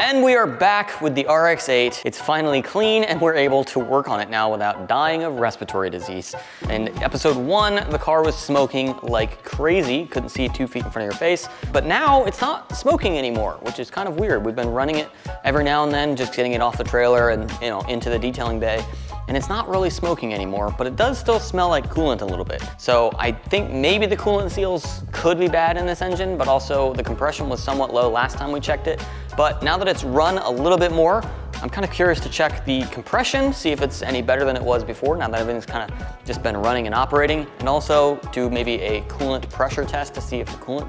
And we are back with the RX8. It's finally clean and we're able to work on it now without dying of respiratory disease. In episode 1, the car was smoking like crazy. Couldn't see 2 feet in front of your face. But now it's not smoking anymore, which is kind of weird. We've been running it every now and then, just getting it off the trailer and into the detailing bay. And it's not really smoking anymore, but it does still smell like coolant a little bit. So I think maybe the coolant seals could be bad in this engine, but also the compression was somewhat low last time we checked it. But now that it's run a little bit more, I'm kind of curious to check the compression, see if it's any better than it was before, now that everything's kind of just been running and operating, and also do maybe a coolant pressure test to see if the coolant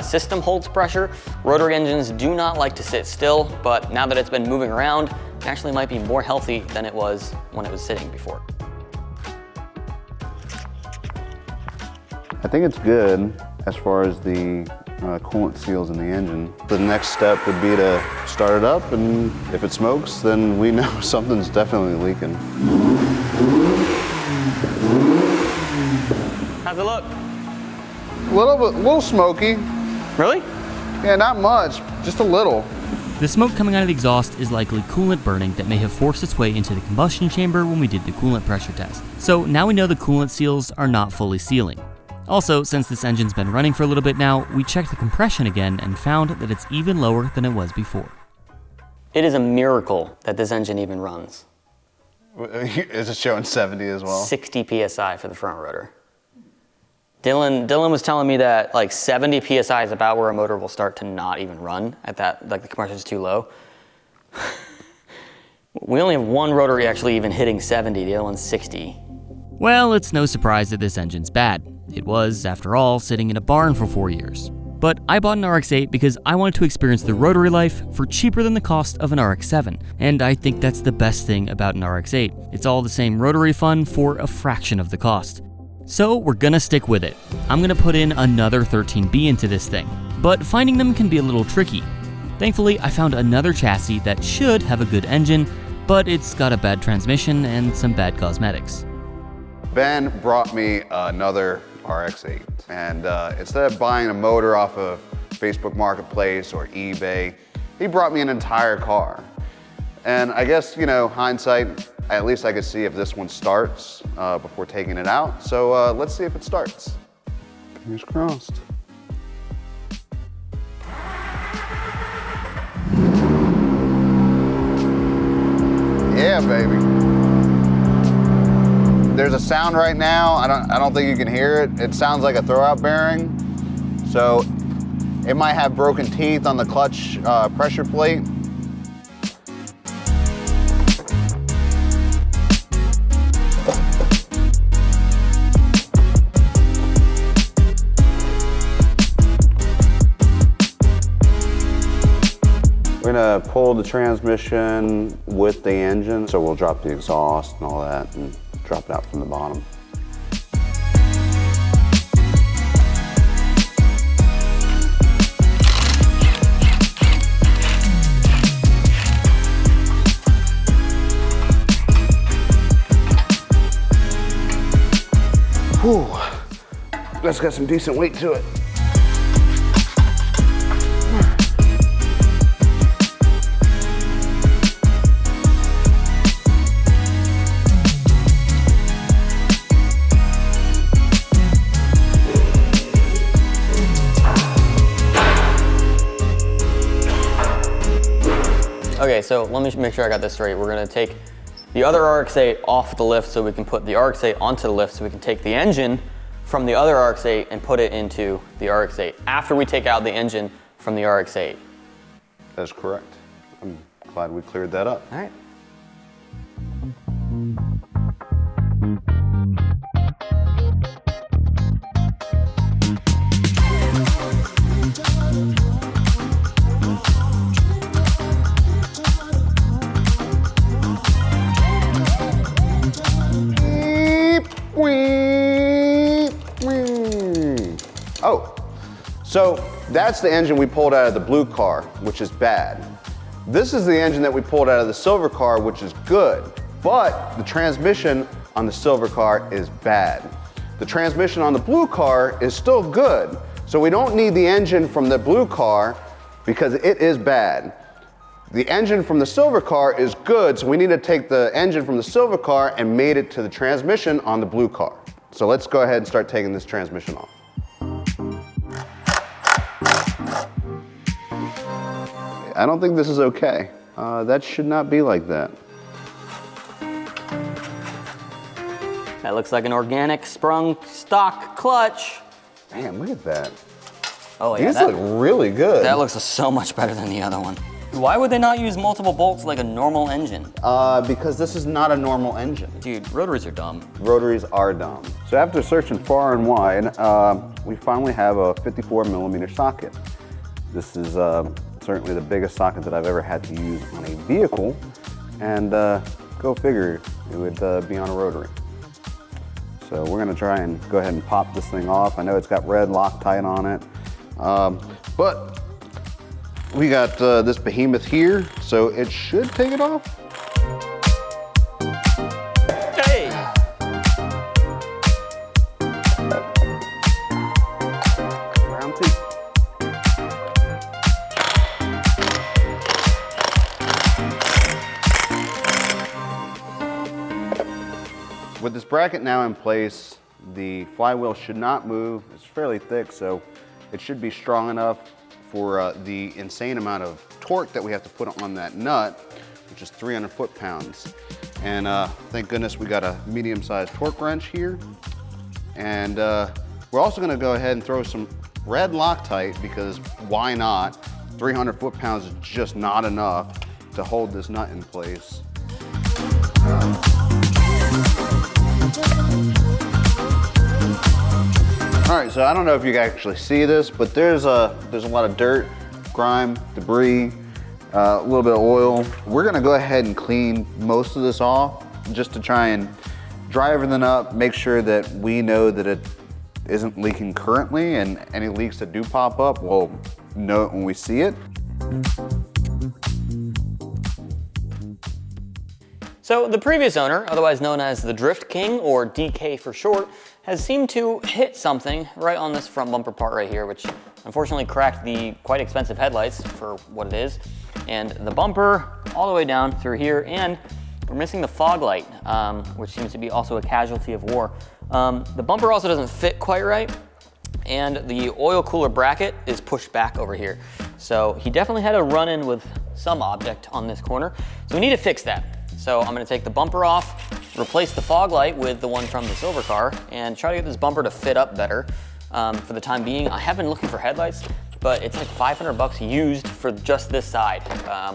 system holds pressure. Rotary engines do not like to sit still, but now that it's been moving around, it actually might be more healthy than it was when it was sitting before. I think it's good as far as the coolant seals in the engine. The next step would be to start it up, and if it smokes, then we know something's definitely leaking. How's it look? A little smoky. Really? Yeah, not much, just a little. The smoke coming out of the exhaust is likely coolant burning that may have forced its way into the combustion chamber when we did the coolant pressure test. So now we know the coolant seals are not fully sealing. Also, since this engine's been running for a little bit now, we checked the compression again and found that it's even lower than it was before. It is a miracle that this engine even runs. Is it showing 70 as well? 60 PSI for the front rotor. Dylan was telling me that like 70 PSI is about where a motor will start to not even run at that, like the compression is too low. We only have one rotary actually even hitting 70, the other one's 60. Well, it's no surprise that this engine's bad. It was, after all, sitting in a barn for 4 years. But I bought an RX8 because I wanted to experience the rotary life for cheaper than the cost of an RX7. And I think that's the best thing about an RX8. It's all the same rotary fun for a fraction of the cost. So we're gonna stick with it. I'm gonna put in another 13B into this thing. But finding them can be a little tricky. Thankfully, I found another chassis that should have a good engine, but it's got a bad transmission and some bad cosmetics. Ben brought me another RX8, and instead of buying a motor off of Facebook Marketplace or eBay, he brought me an entire car. And I guess, hindsight, at least I could see if this one starts before taking it out. So let's see if it starts. Fingers crossed. Yeah, baby. There's a sound right now. I don't think you can hear it. It sounds like a throwout bearing. So it might have broken teeth on the clutch pressure plate. We're gonna pull the transmission with the engine, so we'll drop the exhaust and all that and drop it out from the bottom. Whew, that's got some decent weight to it. Okay, so let me make sure I got this straight. We're gonna take the other RX8 off the lift so we can put the RX8 onto the lift so we can take the engine from the other RX8 and put it into the RX8 after we take out the engine from the RX8. That's correct. I'm glad we cleared that up. All right. Oh, so that's the engine we pulled out of the blue car, which is bad. This is the engine that we pulled out of the silver car, which is good, but the transmission on the silver car is bad. The transmission on the blue car is still good, so we don't need the engine from the blue car because it is bad. The engine from the silver car is good, so we need to take the engine from the silver car and mate it to the transmission on the blue car. So let's go ahead and start taking this transmission off. I don't think this is okay. That should not be like that. That looks like an organic sprung stock clutch. Man, look at that. Oh yeah, These look really good. That looks so much better than the other one. Why would they not use multiple bolts like a normal engine? Because this is not a normal engine. Dude, rotaries are dumb. Rotaries are dumb. So after searching far and wide, we finally have a 54mm socket. This is certainly the biggest socket that I've ever had to use on a vehicle, and go figure, it would be on a rotary. So we're gonna try and go ahead and pop this thing off. I know it's got red Loctite on it, but we got this behemoth here, so it should take it off. Hey! Round two. With this bracket now in place, the flywheel should not move. It's fairly thick, so it should be strong enough for the insane amount of torque that we have to put on that nut, which is 300 foot-pounds. And thank goodness we got a medium-sized torque wrench here. And we're also gonna go ahead and throw some red Loctite, because why not? 300 foot-pounds is just not enough to hold this nut in place. All right, so I don't know if you can actually see this, but there's a lot of dirt, grime, debris, a little bit of oil. We're gonna go ahead and clean most of this off just to try and dry everything up, make sure that we know that it isn't leaking currently, and any leaks that do pop up, we'll know it when we see it. So the previous owner, otherwise known as the Drift King, or DK for short, has seemed to hit something right on this front bumper part right here, which unfortunately cracked the quite expensive headlights for what it is, and the bumper all the way down through here, and we're missing the fog light, which seems to be also a casualty of war. The bumper also doesn't fit quite right, and the oil cooler bracket is pushed back over here. So he definitely had a run-in with some object on this corner, so we need to fix that. So I'm gonna take the bumper off, replace the fog light with the one from the silver car, and try to get this bumper to fit up better. For the time being, I have been looking for headlights, but it's like 500 bucks used for just this side,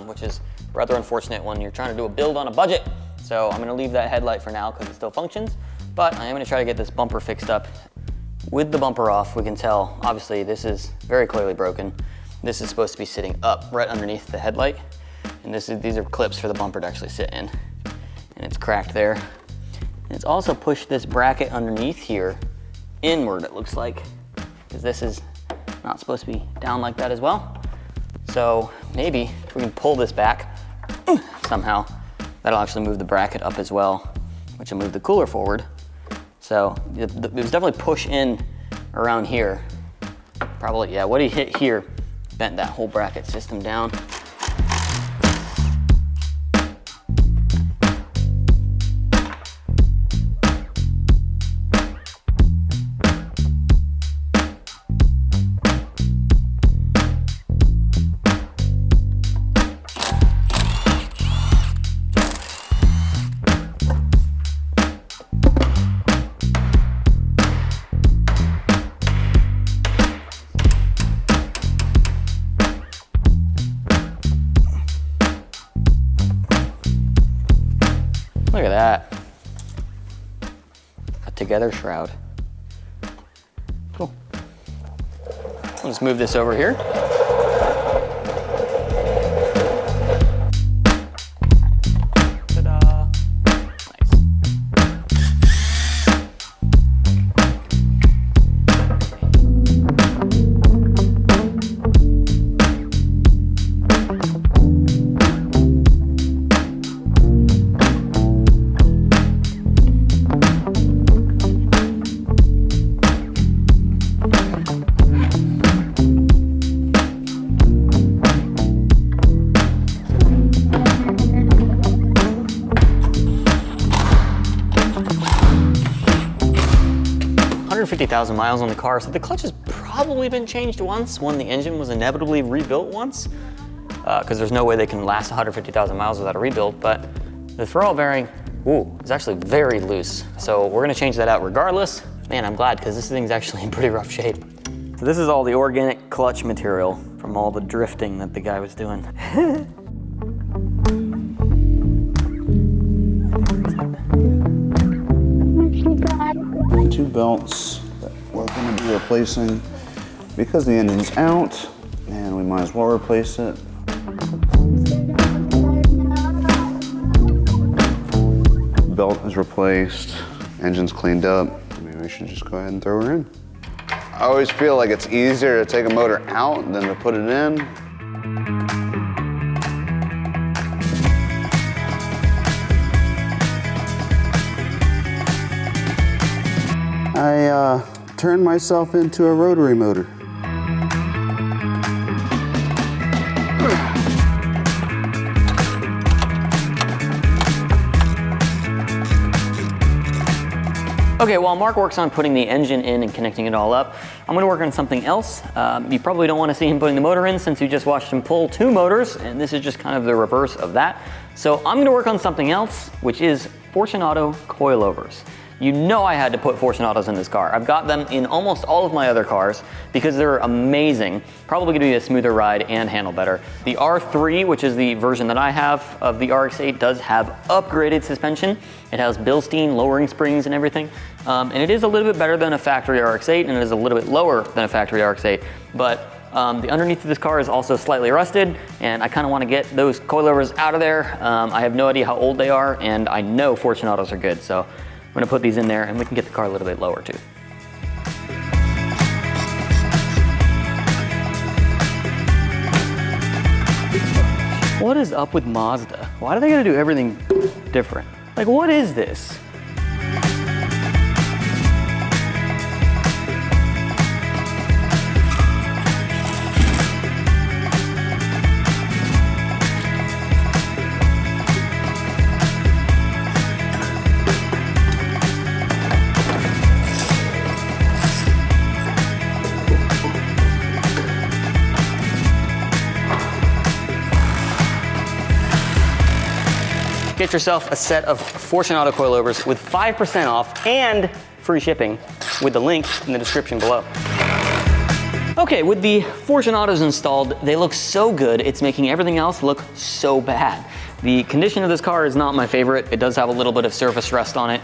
which is rather unfortunate when you're trying to do a build on a budget. So I'm gonna leave that headlight for now because it still functions, but I am gonna try to get this bumper fixed up. With the bumper off, we can tell, obviously this is very clearly broken. This is supposed to be sitting up right underneath the headlight. And these are clips for the bumper to actually sit in. And it's cracked there. And it's also pushed this bracket underneath here inward, it looks like, because this is not supposed to be down like that as well. So maybe if we can pull this back somehow, that'll actually move the bracket up as well, which will move the cooler forward. So it was definitely push in around here. Probably, yeah, what he hit here bent that whole bracket system down. Look at that. A together shroud. Cool. Let's move this over here. Ta-da. Nice. 50,000 miles on the car, so the clutch has probably been changed once when the engine was inevitably rebuilt once, because there's no way they can last 150,000 miles without a rebuild, but the throttle bearing, is actually very loose. So we're gonna change that out regardless. Man, I'm glad, because this thing's actually in pretty rough shape. So this is all the organic clutch material from all the drifting that the guy was doing. 2 belts that we're going to be replacing because the engine's out, and we might as well replace it. Belt is replaced, engine's cleaned up. Maybe we should just go ahead and throw her in. I always feel like it's easier to take a motor out than to put it in. I turned myself into a rotary motor. Okay, while Mark works on putting the engine in and connecting it all up, I'm gonna work on something else. You probably don't wanna see him putting the motor in since you just watched him pull 2 motors, and this is just kind of the reverse of that. So I'm gonna work on something else, which is Fortunato coilovers. You know I had to put Fortunatos in this car. I've got them in almost all of my other cars because they're amazing. Probably gonna be a smoother ride and handle better. The R3, which is the version that I have of the RX8, does have upgraded suspension. It has Bilstein lowering springs and everything. And it is a little bit better than a factory RX8, and it is a little bit lower than a factory RX8. But the underneath of this car is also slightly rusted, and I kind of want to get those coilovers out of there. I have no idea how old they are, and I know Fortunatos are good, so I'm gonna put these in there and we can get the car a little bit lower too. What is up with Mazda? Why do they gotta do everything different? Like, what is this? Get yourself a set of Fortunato coilovers with 5% off and free shipping with the link in the description below. Okay, with the Fortunatos installed, they look so good, it's making everything else look so bad. The condition of this car is not my favorite. It does have a little bit of surface rust on it.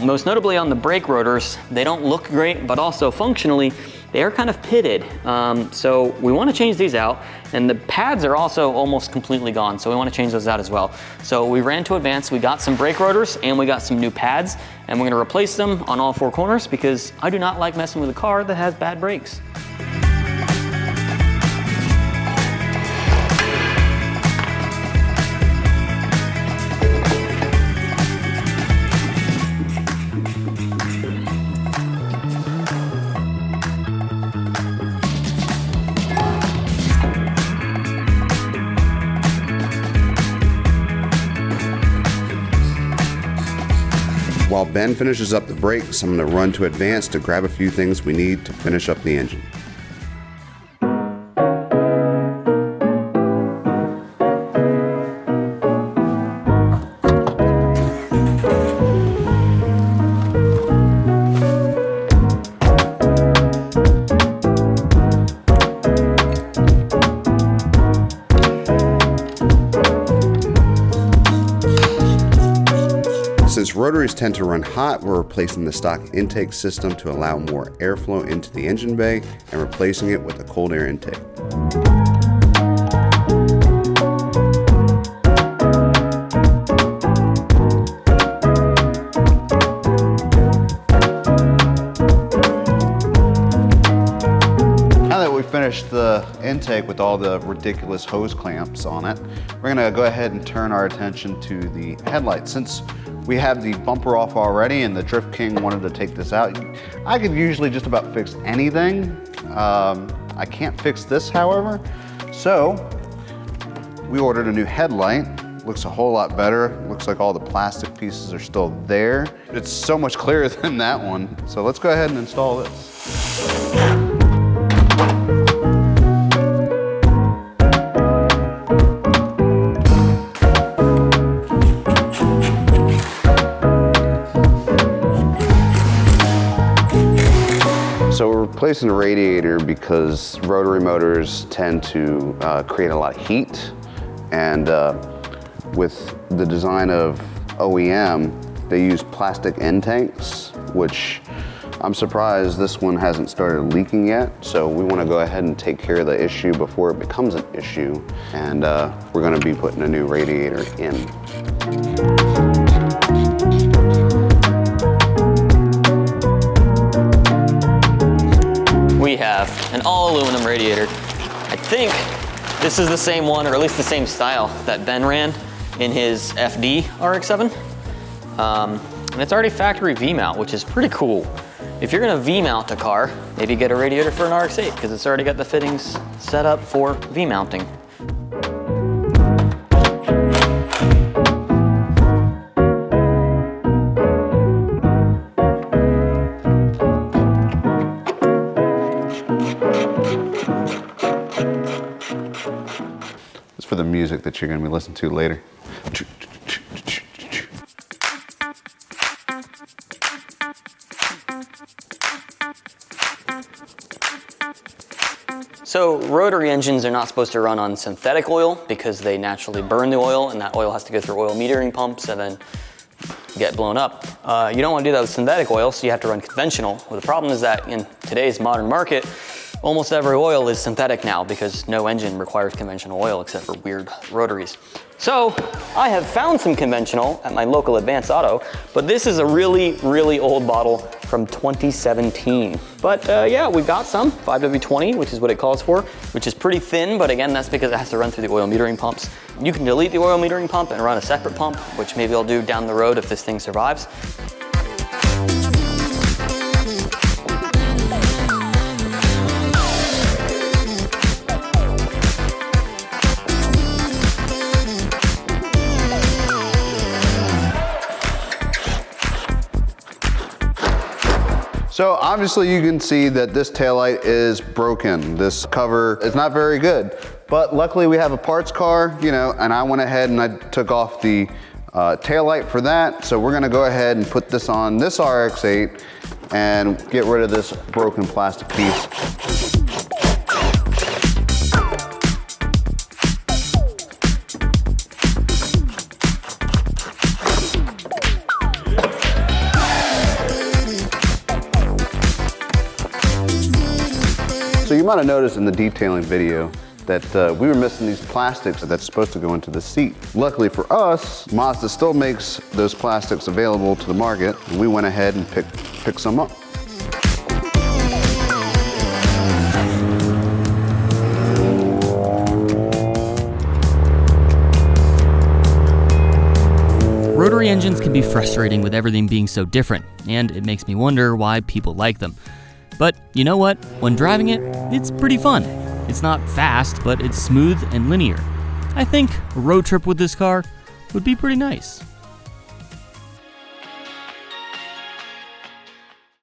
Most notably on the brake rotors, they don't look great, but also functionally, they are kind of pitted. So we want to change these out, and the pads are also almost completely gone, so we want to change those out as well. So we ran to Advance, we got some brake rotors, and we got some new pads, and we're going to replace them on all 4 corners because I do not like messing with a car that has bad brakes. While Ben finishes up the brakes, I'm going to run to Advance to grab a few things we need to finish up the engine. Since rotaries tend to run hot, we're replacing the stock intake system to allow more airflow into the engine bay and replacing it with a cold air intake. Now that we've finished the intake with all the ridiculous hose clamps on it, we're gonna go ahead and turn our attention to the headlights. Since we have the bumper off already and the Drift King wanted to take this out, I could usually just about fix anything. I can't fix this, however. So we ordered a new headlight, looks a whole lot better. Looks like all the plastic pieces are still there. It's so much clearer than that one. So let's go ahead and install this. So we're replacing the radiator because rotary motors tend to create a lot of heat, and with the design of OEM, they use plastic end tanks, which I'm surprised this one hasn't started leaking yet. So we want to go ahead and take care of the issue before it becomes an issue, and we're going to be putting a new radiator in. We have an all aluminum radiator. I think this is the same one, or at least the same style that Ben ran in his FD RX7. And it's already factory V-mount, which is pretty cool. If you're gonna V-mount a car, maybe get a radiator for an RX8 because it's already got the fittings set up for V-mounting. It's for the music that you're gonna be listening to later. So rotary engines are not supposed to run on synthetic oil because they naturally burn the oil, and that oil has to go through oil metering pumps and then get blown up. You don't want to do that with synthetic oil, so you have to run conventional. Well, the problem is that in today's modern market, almost every oil is synthetic now because no engine requires conventional oil except for weird rotaries. So I have found some conventional at my local Advance Auto, but this is a really, really old bottle from 2017. But yeah, we've got some 5W20, which is what it calls for, which is pretty thin, but again, that's because it has to run through the oil metering pumps. You can delete the oil metering pump and run a separate pump, which maybe I'll do down the road if this thing survives. So obviously you can see that this taillight is broken. This cover is not very good, but luckily we have a parts car, you know, and I went ahead and I took off the taillight for that. So we're gonna go ahead and put this on this RX8 and get rid of this broken plastic piece. So you might have noticed in the detailing video that we were missing these plastics that's supposed to go into the seat. Luckily for us, Mazda still makes those plastics available to the market, and we went ahead and picked some up. Rotary engines can be frustrating with everything being so different, and it makes me wonder why people like them. But you know what? When driving it, it's pretty fun. It's not fast, but it's smooth and linear. I think a road trip with this car would be pretty nice.